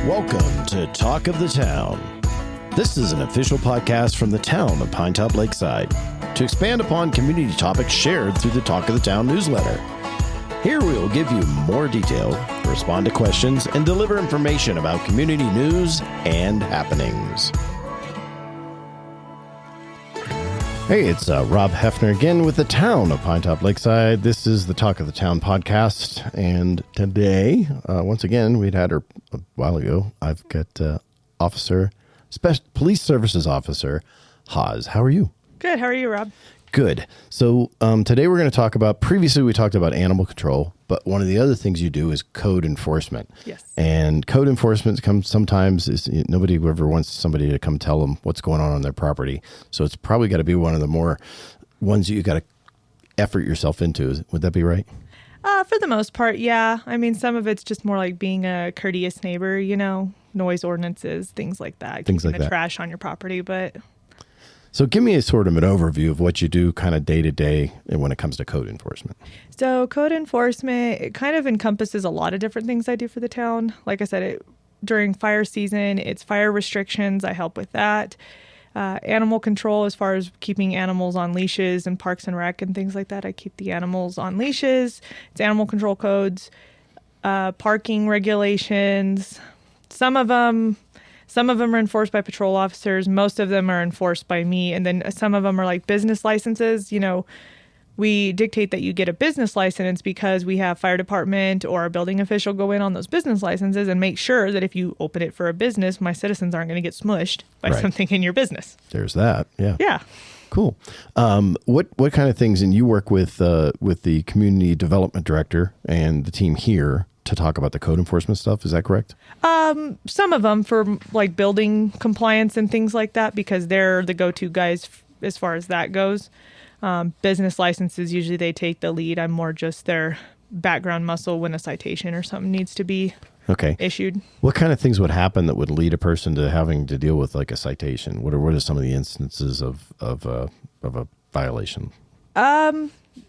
Welcome to Talk of the Town. This is an official podcast from the town of Pinetop-Lakeside to expand upon community topics shared through the Talk of the Town newsletter. Here we will give you more detail, respond to questions, and deliver information about community news and happenings. Hey, it's Rob Hefner again with the town of Pinetop-Lakeside. This is the Talk of the Town podcast, and today, once again, we'd had her a while ago. I've got Police Services Officer Haas. How are you? Good. How are you, Rob? Good. So today we're going to talk about, previously we talked about animal control, but one of the other things you do is code enforcement. Yes. And code enforcement comes sometimes, nobody ever wants somebody to come tell them what's going on their property. So it's probably got to be one of the more ones you got to effort yourself into. Would that be right? For the most part, yeah. I mean, some of it's just more like being a courteous neighbor, noise ordinances, things like that. Things like the that. Trash on your property, but... So give me a sort of an overview of what you do kind of day to day when it comes to code enforcement. So code enforcement, it kind of encompasses a lot of different things I do for the town. Like I said, during fire season, it's fire restrictions. I help with that. Animal control, as far as keeping animals on leashes and parks and rec and things like that. I keep the animals on leashes. It's animal control codes, parking regulations. Some of them are enforced by patrol officers. Most of them are enforced by me. And then some of them are like business licenses. We dictate that you get a business license because we have fire department or a building official go in on those business licenses and make sure that if you open it for a business, my citizens aren't going to get smushed by something in your business. There's that. Yeah. Yeah. Cool. What kind of things, and you work with the community development director and the team here to talk about the code enforcement stuff. Is that correct? Some of them for like building compliance and things like that, because they're the go-to guys as far as that goes. Business licenses, usually they take the lead. I'm more just their background muscle when a citation or something needs to be issued. What kind of things would happen that would lead a person to having to deal with like a citation? What are some of the instances of a violation?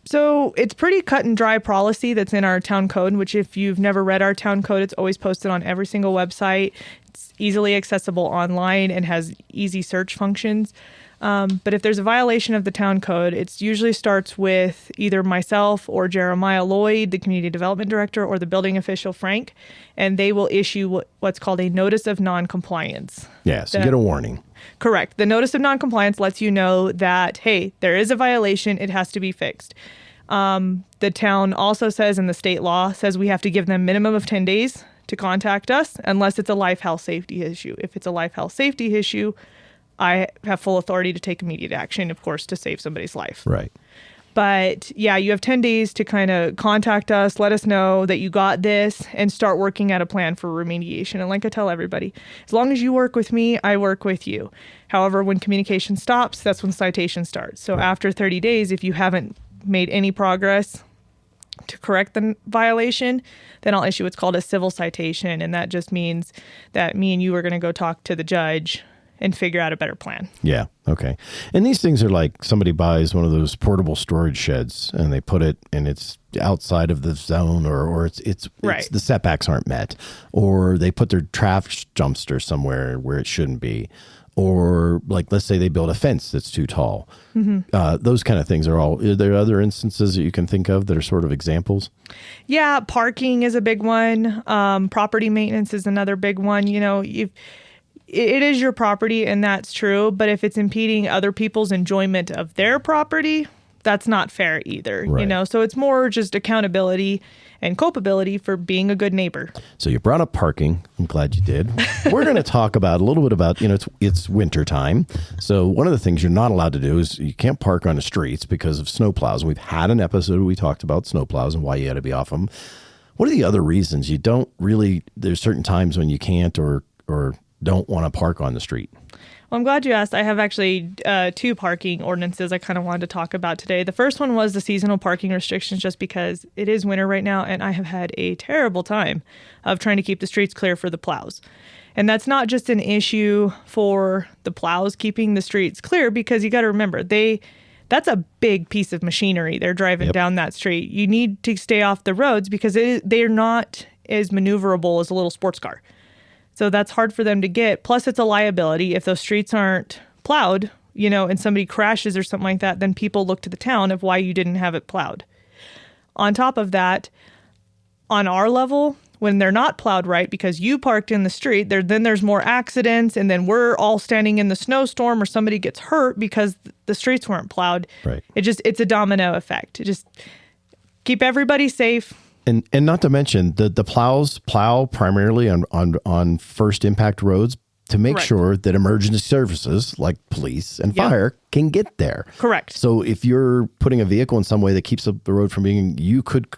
So it's pretty cut and dry policy that's in our town code, which if you've never read our town code, it's always posted on every single website. It's easily accessible online and has easy search functions. But if there's a violation of the town code, it usually starts with either myself or Jeremiah Lloyd, the community development director, or the building official, Frank, and they will issue what's called a notice of noncompliance. Yes, you get a warning. Correct. The notice of noncompliance lets you know that, hey, there is a violation. It has to be fixed. The town also says, and the state law says, we have to give them a minimum of 10 days to contact us unless it's a life, health, safety issue. If it's a life, health, safety issue, I have full authority to take immediate action, of course, to save somebody's life. Right. But yeah, you have 10 days to kind of contact us, let us know that you got this, and start working at a plan for remediation. And like I tell everybody, as long as you work with me, I work with you. However, when communication stops, that's when citation starts. So after 30 days, if you haven't made any progress to correct the violation, then I'll issue what's called a civil citation. And that just means that me and you are going to go talk to the judge and figure out a better plan. Yeah. Okay. And these things are like somebody buys one of those portable storage sheds and they put it and it's outside of the zone or it's the setbacks aren't met, or they put their trash dumpster somewhere where it shouldn't be. Or like, let's say they build a fence that's too tall. Mm-hmm. Those kind of things are there other instances that you can think of that are sort of examples? Yeah. Parking is a big one. Property maintenance is another big one. It is your property, and that's true. But if it's impeding other people's enjoyment of their property, that's not fair either. Right. So it's more just accountability and culpability for being a good neighbor. So you brought up parking. I'm glad you did. We're going to talk a little bit about, it's winter time. So one of the things you're not allowed to do is you can't park on the streets because of snowplows. We've had an episode where we talked about snowplows and why you had to be off them. What are the other reasons you don't really, there's certain times when you can't or don't want to park on the street? Well, I'm glad you asked. I have actually two parking ordinances I kind of wanted to talk about today. The first one was the seasonal parking restrictions, just because it is winter right now, and I have had a terrible time of trying to keep the streets clear for the plows. And that's not just an issue for the plows keeping the streets clear, because you got to remember, that's a big piece of machinery. They're driving down that street. You need to stay off the roads because they're not as maneuverable as a little sports car. So that's hard for them to get. Plus, it's a liability. If those streets aren't plowed, and somebody crashes or something like that, then people look to the town of why you didn't have it plowed. On top of that, on our level, when they're not plowed right because you parked in the street, then there's more accidents, and then we're all standing in the snowstorm or somebody gets hurt because the streets weren't plowed. Right. It's a domino effect. Just keep everybody safe. And not to mention the plows plow primarily on first impact roads to make sure that emergency services like police and fire can get there. Correct. So if you're putting a vehicle in some way that keeps up the road from being, you could,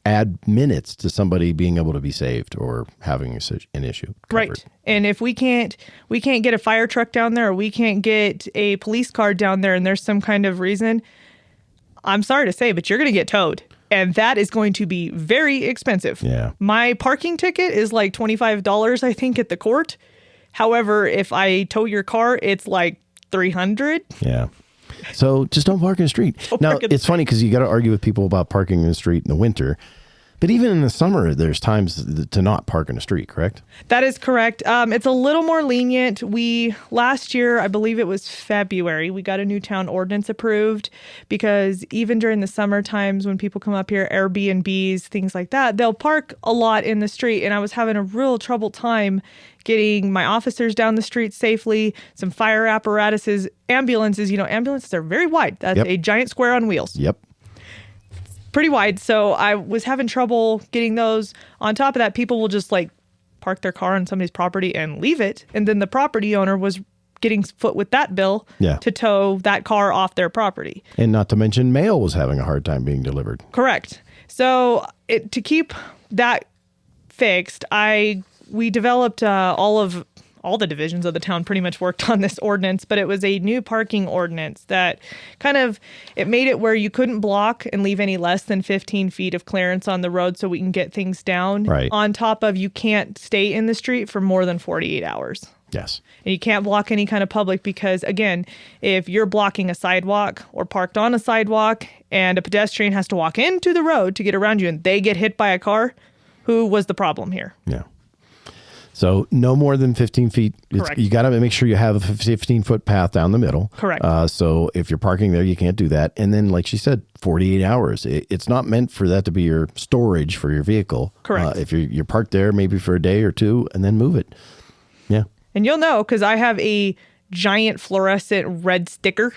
add minutes to somebody being able to be saved or having an issue covered. Right. And if we can't get a fire truck down there, or we can't get a police car down there, and there's some kind of reason, I'm sorry to say, but you're going to get towed. And that is going to be very expensive. Yeah. My parking ticket is like $25, I think, at the court. However, if I tow your car, it's like $300. Yeah. So just don't park in the street. Now, it's funny because you got to argue with people about parking in the street in the winter. But even in the summer, there's times to not park in the street, correct? That is correct. It's a little more lenient. Last year, I believe it was February, we got a new town ordinance approved, because even during the summer times when people come up here, Airbnbs, things like that, they'll park a lot in the street. And I was having a real trouble time getting my officers down the street safely, some fire apparatuses, ambulances. Ambulances are very wide. That's a giant square on wheels. Yep. Pretty wide. So I was having trouble getting those. On top of that, people will just park their car on somebody's property and leave it. And then the property owner was getting foot with that bill to tow that car off their property. And not to mention mail was having a hard time being delivered. Correct. So to keep that fixed, we developed all the divisions of the town pretty much worked on this ordinance, but it was a new parking ordinance that it made it where you couldn't block and leave any less than 15 feet of clearance on the road so we can get things down. Right. On top of, you can't stay in the street for more than 48 hours. Yes. And you can't block any kind of public because, again, if you're blocking a sidewalk or parked on a sidewalk and a pedestrian has to walk into the road to get around you and they get hit by a car, who was the problem here? Yeah. So no more than 15 feet. Correct. You got to make sure you have a 15-foot path down the middle. Correct. So if you're parking there, you can't do that. And then, like she said, 48 hours. It's not meant for that to be your storage for your vehicle. Correct. If you're parked there maybe for a day or two and then move it. Yeah. And you'll know because I have a giant fluorescent red sticker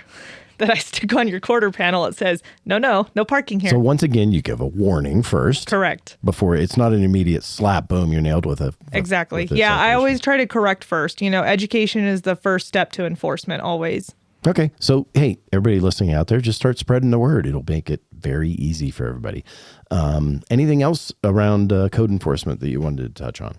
that I stick on your quarter panel. It says, no parking here. So once again, you give a warning first. Correct. Before it's not an immediate slap, boom, you're nailed with a exactly. With a yeah, citation. I always try to correct first. Education is the first step to enforcement, always. Okay. So, hey, everybody listening out there, just start spreading the word. It'll make it very easy for everybody. Anything else around code enforcement that you wanted to touch on?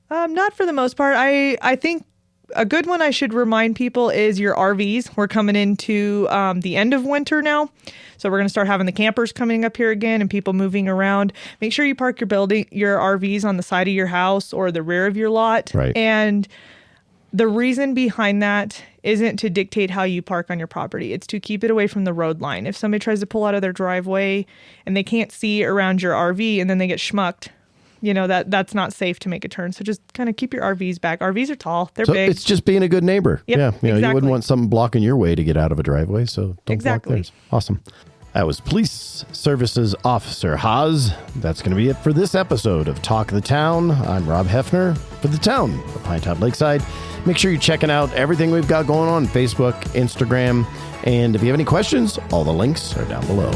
Not for the most part. I think a good one I should remind people is your RVs. We're coming into the end of winter now. So we're going to start having the campers coming up here again and people moving around. Make sure you park your RVs on the side of your house or the rear of your lot. Right. And the reason behind that isn't to dictate how you park on your property. It's to keep it away from the road line. If somebody tries to pull out of their driveway and they can't see around your RV and then they get schmucked, that's not safe to make a turn. So just kind of keep your RVs back. RVs are tall. They're big. It's just being a good neighbor. Yep, yeah. exactly. You wouldn't want something blocking your way to get out of a driveway. So don't block theirs. Awesome. That was Police Services Officer Haas. That's going to be it for this episode of Talk of the Town. I'm Rob Hefner for the town of Pinetop-Lakeside. Make sure you're checking out everything we've got going on Facebook, Instagram. And if you have any questions, all the links are down below.